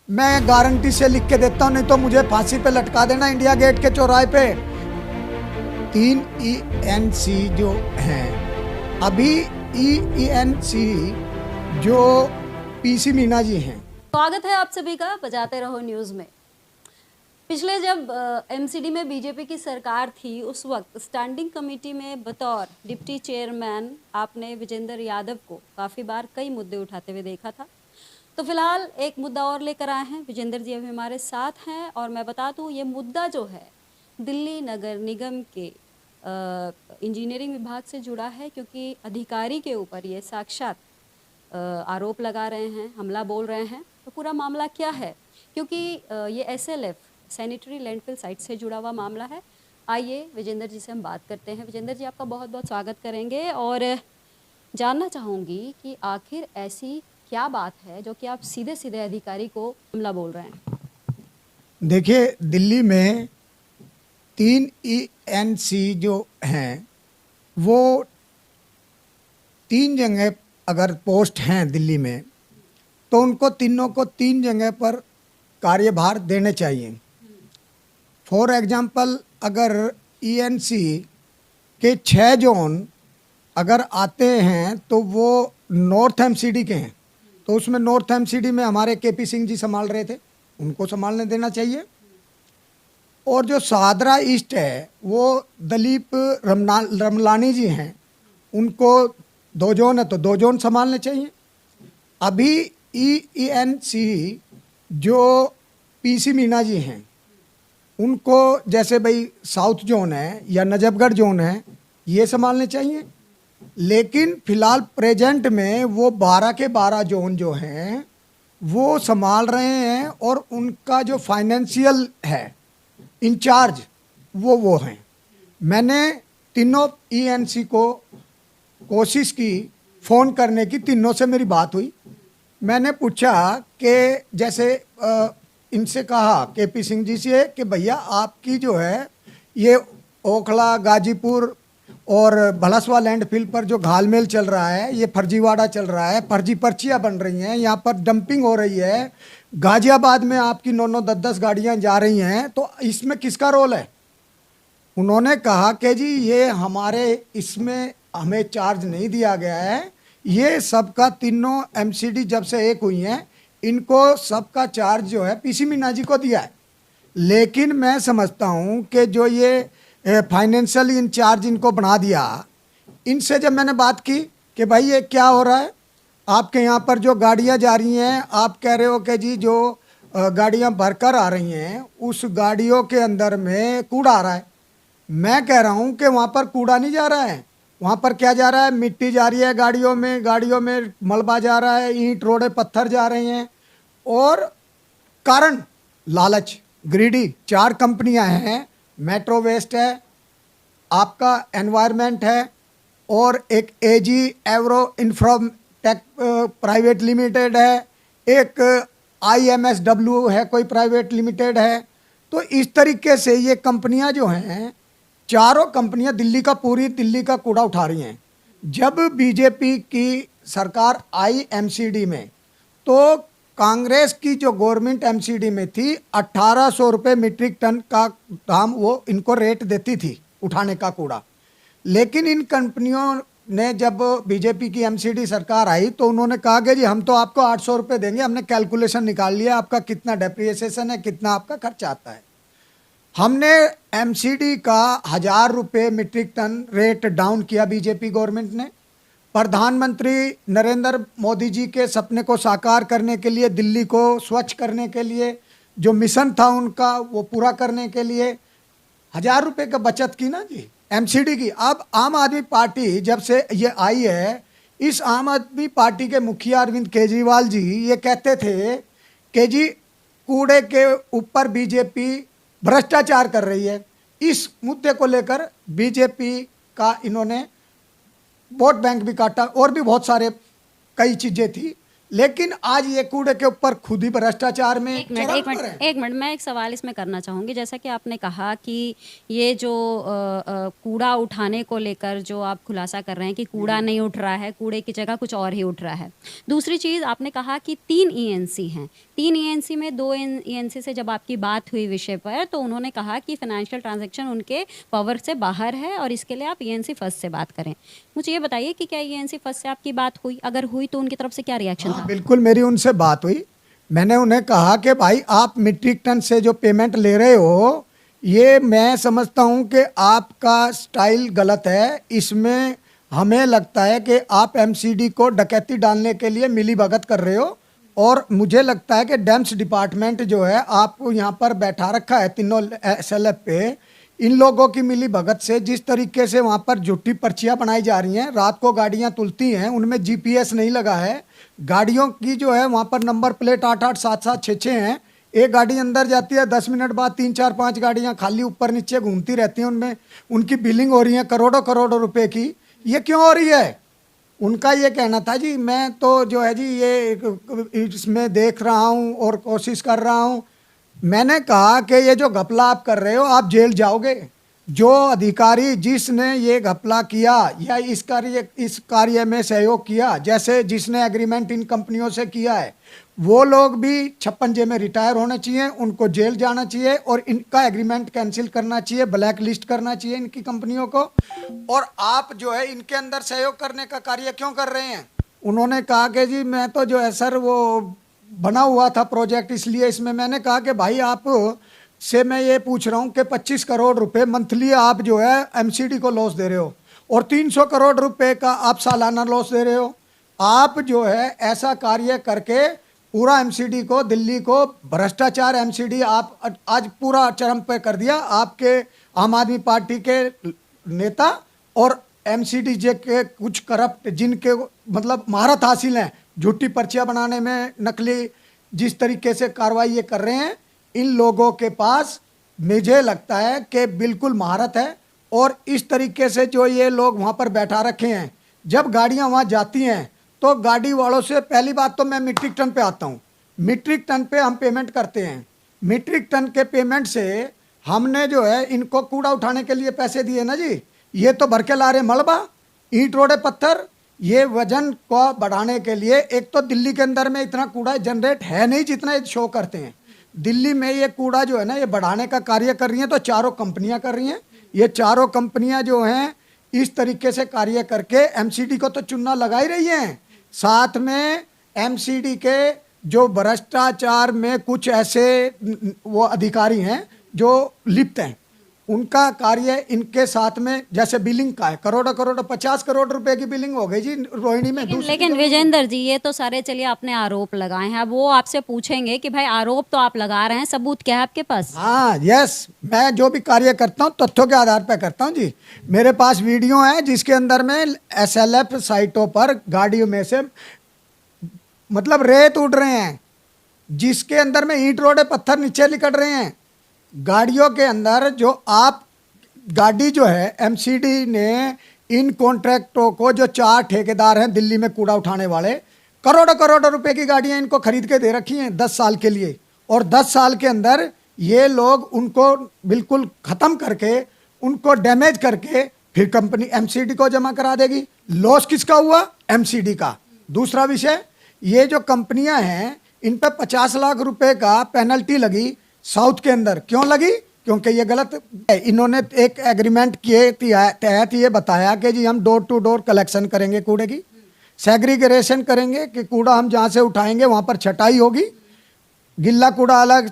मैं गारंटी से लिख के देता हूँ, नहीं तो मुझे फांसी पे लटका देना इंडिया गेट के चौराहे पे। 3 ENC जो हैं, अभी ENC जो PC मीना जी हैं। स्वागत है आप सभी का बजाते रहो न्यूज़ में। पिछले जब MCD में बीजेपी की सरकार थी, उस वक्त स्टैंडिंग कमेटी में बतौर डिप्टी चेयरमैन आपने विजेंद्र यादव को काफ़ी बार कई मुद्दे उठाते हुए देखा था। तो फिलहाल एक मुद्दा और लेकर आए हैं। विजेंद्र जी अभी हमारे साथ हैं और मैं बता दूं, ये मुद्दा जो है दिल्ली नगर निगम के इंजीनियरिंग विभाग से जुड़ा है, क्योंकि अधिकारी के ऊपर ये साक्षात आरोप लगा रहे हैं, हमला बोल रहे हैं। तो पूरा मामला क्या है, क्योंकि ये SLF सैनिटरी लैंडफिल साइट से जुड़ा हुआ मामला है। आइए विजेंद्र जी से हम बात करते हैं। विजेंद्र जी, आपका बहुत बहुत स्वागत करेंगे और जानना चाहूँगी कि आखिर ऐसी क्या बात है जो कि आप सीधे सीधे अधिकारी को हमला बोल रहे हैं। देखिए, दिल्ली में 3 ENC जो हैं, वो 3 जगह अगर पोस्ट हैं दिल्ली में, तो उनको तीनों को 3 जगह पर कार्यभार देने चाहिए। फॉर एग्जांपल, अगर ENC के 6 जोन अगर आते हैं तो वो नॉर्थ MCD के हैं, तो उसमें नॉर्थ MCD में हमारे KP सिंह जी संभाल रहे थे, उनको संभालने देना चाहिए। और जो शाहदरा ईस्ट है, वो दलीप रमलानी जी हैं, उनको 2 जोन है तो 2 जोन संभालने चाहिए। अभी ENC जो PC मीना जी हैं, उनको जैसे भाई साउथ जोन है या नजफगढ़ जोन है, ये संभालने चाहिए। लेकिन फिलहाल प्रेजेंट में वो 12 के 12 जोन जो हैं वो संभाल रहे हैं, और उनका जो फाइनेंशियल है इंचार्ज वो हैं। मैंने तीनों ENC को कोशिश की फ़ोन करने की, तीनों से मेरी बात हुई। मैंने पूछा कि जैसे इनसे कहा KP सिंह जी से कि भैया आपकी जो है ये ओखला, गाजीपुर और भलसवा लैंडफिल पर जो घालमेल चल रहा है, ये फर्जीवाड़ा चल रहा है, फर्जी पर्चियाँ बन रही हैं, यहाँ पर डंपिंग हो रही है, गाजियाबाद में आपकी 9-9, 10-10 गाड़ियाँ जा रही हैं, तो इसमें किसका रोल है? उन्होंने कहा कि जी ये हमारे इसमें हमें चार्ज नहीं दिया गया है, ये सबका तीनों MCD जब से एक हुई हैं, इनको सबका चार्ज जो है PC मीना जी को दिया है। लेकिन मैं समझता हूँ कि जो ये फाइनेंशियल इंचार्ज इनको बना दिया, इनसे जब मैंने बात की कि भाई ये क्या हो रहा है, आपके यहाँ पर जो गाड़ियाँ जा रही हैं, आप कह रहे हो कि जी जो गाड़ियाँ भरकर आ रही हैं उस गाड़ियों के अंदर में कूड़ा आ रहा है। मैं कह रहा हूँ कि वहाँ पर कूड़ा नहीं जा रहा है, वहाँ पर क्या जा रहा है, मिट्टी जा रही है गाड़ियों में मलबा जा रहा है, ईंट रोड़े पत्थर जा रहे हैं। और कारण लालच, ग्रीडी 4 कंपनियां हैं, मेट्रो वेस्ट है, आपका एनवायरनमेंट है, और एक AG एवरो इंफ्राटेक प्राइवेट लिमिटेड है, एक IMSW है कोई प्राइवेट लिमिटेड है। तो इस तरीके से ये कंपनियां जो हैं, चारों कंपनियां पूरी दिल्ली का कूड़ा उठा रही हैं। जब बीजेपी की सरकार आई MCD में, तो कांग्रेस की जो गवर्नमेंट MCD में थी, 1800 रुपये मीट्रिक टन का दाम वो इनको रेट देती थी उठाने का कूड़ा। लेकिन इन कंपनियों ने जब बीजेपी की MCD सरकार आई तो उन्होंने कहा कि जी हम तो आपको 800 रुपये देंगे, हमने कैलकुलेशन निकाल लिया आपका कितना डेप्रिसिएशन है, कितना आपका खर्चा आता है। हमने MCD का 1000 रुपये मीट्रिक टन रेट डाउन किया बीजेपी गवर्नमेंट ने। प्रधानमंत्री नरेंद्र मोदी जी के सपने को साकार करने के लिए, दिल्ली को स्वच्छ करने के लिए जो मिशन था उनका, वो पूरा करने के लिए 1000 रुपये का बचत की ना जी MCD की। अब आम आदमी पार्टी जब से ये आई है, इस आम आदमी पार्टी के मुखिया अरविंद केजरीवाल जी ये कहते थे कि जी कूड़े के ऊपर बीजेपी भ्रष्टाचार कर रही है। इस मुद्दे को लेकर बीजेपी का इन्होंने वोट बैंक भी काटा, और भी बहुत सारे कई चीज़ें थी लेकिन आज ये कूड़े के ऊपर खुद ही भ्रष्टाचार में एक मिनट चरम एक पर मिनट है। एक मिनट मैं एक सवाल इसमें करना चाहूँगी। जैसा कि आपने कहा कि ये जो कूड़ा उठाने को लेकर जो आप खुलासा कर रहे हैं कि कूड़ा नहीं उठ रहा है, कूड़े की जगह कुछ और ही उठ रहा है। दूसरी चीज़ आपने कहा कि 3 ईएनसी हैं, 3 ईएनसी में 2 ईएनसी से जब आपकी बात हुई विषय पर तो उन्होंने कहा कि फाइनेंशियल ट्रांजैक्शन उनके पावर से बाहर है और इसके लिए आप ईएनसी फर्स्ट से बात करें। मुझे ये बताइए कि क्या ईएनसी फर्स्ट से आपकी बात हुई? अगर हुई तो उनकी तरफ से क्या रिएक्शन था? बिल्कुल मेरी उनसे बात हुई। मैंने उन्हें कहा कि भाई आप मीट्रिक टन से जो पेमेंट ले रहे हो, ये मैं समझता हूँ कि आपका स्टाइल गलत है। इसमें हमें लगता है कि आप एमसीडी को डकैती डालने के लिए मिलीभगत कर रहे हो, और मुझे लगता है कि डैम्स डिपार्टमेंट जो है आपको यहाँ पर बैठा रखा है तीनों एसएलएफ पे, इन लोगों की मिली भगत से जिस तरीके से वहाँ पर झूठी पर्चियाँ बनाई जा रही हैं, रात को गाड़ियाँ तुलती हैं, उनमें जीपीएस नहीं लगा है, गाड़ियों की जो है वहाँ पर नंबर प्लेट 8-8, 7-7, 6-6 हैं। एक गाड़ी अंदर जाती है, 10 मिनट बाद 3-4-5 गाड़ियाँ खाली ऊपर नीचे घूमती रहती हैं, उनमें उनकी बिलिंग हो रही है करोड़ों करोड़ों रुपए की। ये क्यों हो रही है? उनका ये कहना था जी मैं तो जो है जी ये इसमें देख रहा हूँ और कोशिश कर रहा हूँ। मैंने कहा कि ये जो घपला आप कर रहे हो आप जेल जाओगे। जो अधिकारी जिसने ये घपला किया या इस कार्य में सहयोग किया, जैसे जिसने एग्रीमेंट इन कंपनियों से किया है, वो लोग भी 56 में रिटायर होना चाहिए, उनको जेल जाना चाहिए और इनका एग्रीमेंट कैंसिल करना चाहिए, ब्लैक लिस्ट करना चाहिए इनकी कंपनियों को। और आप जो है इनके अंदर सहयोग करने का कार्य क्यों कर रहे हैं? उन्होंने कहा कि जी मैं तो जो है सर वो बना हुआ था प्रोजेक्ट, इसलिए इसमें। मैंने कहा कि भाई आप से मैं ये पूछ रहा हूँ कि 25 करोड़ रुपए मंथली आप जो है एमसीडी को लॉस दे रहे हो और 300 करोड़ रुपए का आप सालाना लॉस दे रहे हो। आप जो है ऐसा कार्य करके पूरा एमसीडी को, दिल्ली को भ्रष्टाचार एमसीडी आप आज पूरा चरम पे कर दिया। आपके आम आदमी पार्टी के नेता और एमसीडीजे के कुछ करप्ट जिनके मतलब महारत हासिल है झूठी पर्चियां बनाने में, नकली जिस तरीके से कार्रवाई ये कर रहे हैं, इन लोगों के पास मुझे लगता है कि बिल्कुल महारत है। और इस तरीके से जो ये लोग वहाँ पर बैठा रखे हैं, जब गाड़ियाँ वहाँ जाती हैं तो गाड़ी वालों से पहली बात तो मैं मीट्रिक टन पे आता हूँ। मीट्रिक टन पे हम पेमेंट करते हैं। मीट्रिक टन के पेमेंट से हमने जो है इनको कूड़ा उठाने के लिए पैसे दिए ना जी, ये तो भर के ला रहे मलबा, ईंट रोड़े पत्थर। ये वजन को बढ़ाने के लिए, एक तो दिल्ली के अंदर में इतना कूड़ा जनरेट है नहीं जितना ये शो करते हैं। दिल्ली में ये कूड़ा जो है ना ये बढ़ाने का कार्य कर रही हैं तो चारों कंपनियां कर रही हैं। ये चारों कंपनियां जो हैं इस तरीके से कार्य करके एमसीडी को तो चुन्ना लगा ही रही हैं। साथ में एमसीडी के जो भ्रष्टाचार में कुछ ऐसे वो अधिकारी हैं जो लिप्त हैं, उनका कार्य इनके साथ में, जैसे बिलिंग का है, करोड़ों करोड़ 50 करोड़ रुपए की बिलिंग हो गई जी रोहिणी में। लेकिन विजेंद्र जी ये तो सारे चलिए आपने आरोप लगाए हैं, अब वो आपसे पूछेंगे कि भाई आरोप तो आप लगा रहे हैं, सबूत क्या है आपके पास? हाँ यस, मैं जो भी कार्य करता हूँ तथ्यों के आधार पर करता हूँ जी। मेरे पास वीडियो है जिसके अंदर में एसएलएफ साइटों पर गाड़ियों में से मतलब रेत उड़ रहे हैं, जिसके अंदर में ईंट रोड़े पत्थर नीचे निकल रहे हैं गाड़ियों के अंदर। जो आप गाड़ी जो है एमसीडी ने इन कॉन्ट्रैक्टरों को, जो 4 ठेकेदार हैं दिल्ली में कूड़ा उठाने वाले, करोड़ों करोड़ों रुपए की गाड़ियां इनको खरीद के दे रखी हैं 10 साल के लिए। और 10 साल के अंदर ये लोग उनको बिल्कुल ख़त्म करके, उनको डैमेज करके फिर कंपनी एमसीडी को जमा करा देगी। लॉस किसका हुआ? एमसीडी का। दूसरा विषय, ये जो कंपनियां हैं इन पर 50 लाख रुपए का पेनल्टी लगी साउथ के अंदर। क्यों लगी? क्योंकि ये गलत है। इन्होंने एक एग्रीमेंट के तहत ये बताया कि जी हम डोर टू डोर कलेक्शन करेंगे कूड़े की, सेग्रीगेशन करेंगे कि कूड़ा हम जहाँ से उठाएंगे वहाँ पर छटाई होगी, गिल्ला कूड़ा अलग,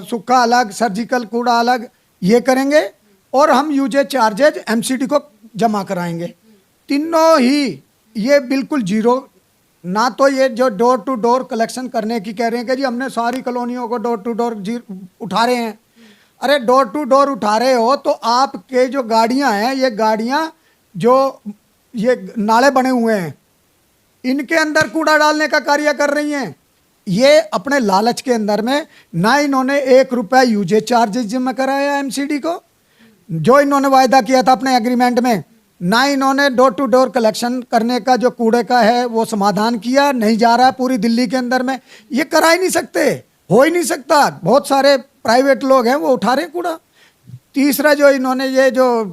सूखा अलग, सर्जिकल कूड़ा अलग, ये करेंगे और हम यूजेज चार्जेज एमसीडी को जमा कराएंगे। तीनों ही ये बिल्कुल जीरो। ना तो ये जो डोर टू डोर कलेक्शन करने की कह रहे हैं कि जी हमने सारी कॉलोनियों को डोर टू डोर उठा रहे हैं। अरे डोर टू डोर उठा रहे हो तो आपके जो गाड़ियां हैं, ये गाड़ियां जो ये नाले बने हुए हैं इनके अंदर कूड़ा डालने का कार्य कर रही हैं। ये अपने लालच के अंदर में ना इन्होंने 1 रुपया यूजेज चार्जेस जमा कराया एमसीडी को, जो इन्होंने वायदा किया था अपने एग्रीमेंट में ना इन्होंने डोर टू डोर कलेक्शन करने का जो कूड़े का है वो समाधान किया, नहीं जा रहा है पूरी दिल्ली के अंदर में। ये करा ही नहीं सकते, हो ही नहीं सकता। बहुत सारे प्राइवेट लोग हैं वो उठा रहे हैं कूड़ा। तीसरा जो इन्होंने ये जो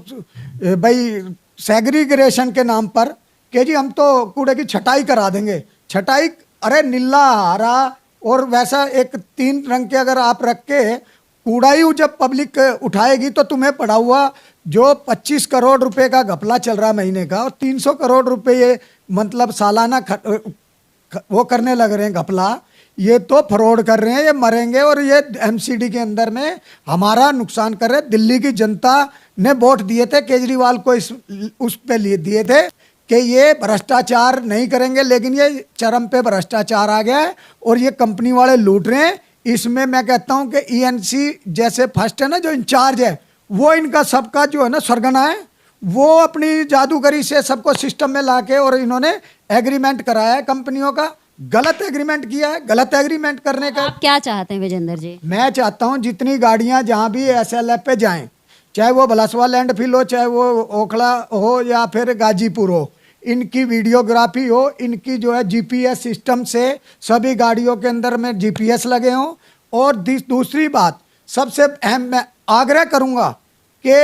भाई सेग्रीगेशन के नाम पर कि जी हम तो कूड़े की छटाई करा देंगे। छटाई, अरे नीला हरा और वैसा एक 3 रंग के अगर आप रख के कूड़ा ही जब पब्लिक उठाएगी तो तुम्हें पड़ा हुआ जो 25 करोड़ रुपए का घपला चल रहा महीने का और 300 करोड़ रुपए ये मतलब सालाना वो करने लग रहे हैं घपला, ये तो फ्रॉड कर रहे हैं, ये मरेंगे। और ये एमसीडी के अंदर में हमारा नुकसान कर रहे हैं। दिल्ली की जनता ने वोट दिए थे केजरीवाल को, उस पे लिए दिए थे कि ये भ्रष्टाचार नहीं करेंगे, लेकिन ये चरम पे भ्रष्टाचार आ गया है और ये कंपनी वाले लूट रहे हैं। इसमें मैं कहता हूं कि ईएनसी जैसे फर्स्ट है ना जो इंचार्ज है, वो इनका सबका जो है ना सरगना है, वो अपनी जादूगरी से सबको सिस्टम में लाके और इन्होंने एग्रीमेंट कराया है कंपनियों का। गलत एग्रीमेंट किया है। गलत एग्रीमेंट करने का आप क्या चाहते हैं विजेंद्र जी? मैं चाहता हूं जितनी गाड़ियां जहां भी एसएलएफ पे जाएं, चाहे वो भलासवा लैंडफिल हो, चाहे वो ओखला हो या फिर गाजीपुर हो, इनकी वीडियोग्राफी हो, इनकी जो है जीपीएस सिस्टम से सभी गाड़ियों के अंदर में जीपीएस लगे हों। और दूसरी बात सबसे अहम, मैं आग्रह करूंगा कि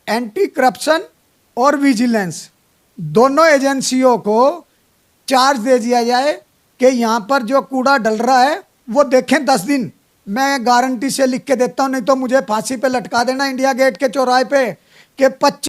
एंटी करप्शन और विजिलेंस दोनों एजेंसियों को चार्ज दे दिया जाए कि यहाँ पर जो कूड़ा डल रहा है वो देखें 10 दिन। मैं गारंटी से लिख के देता हूँ, नहीं तो मुझे फांसी पे लटका देना इंडिया गेट के चौराहे पे कि 25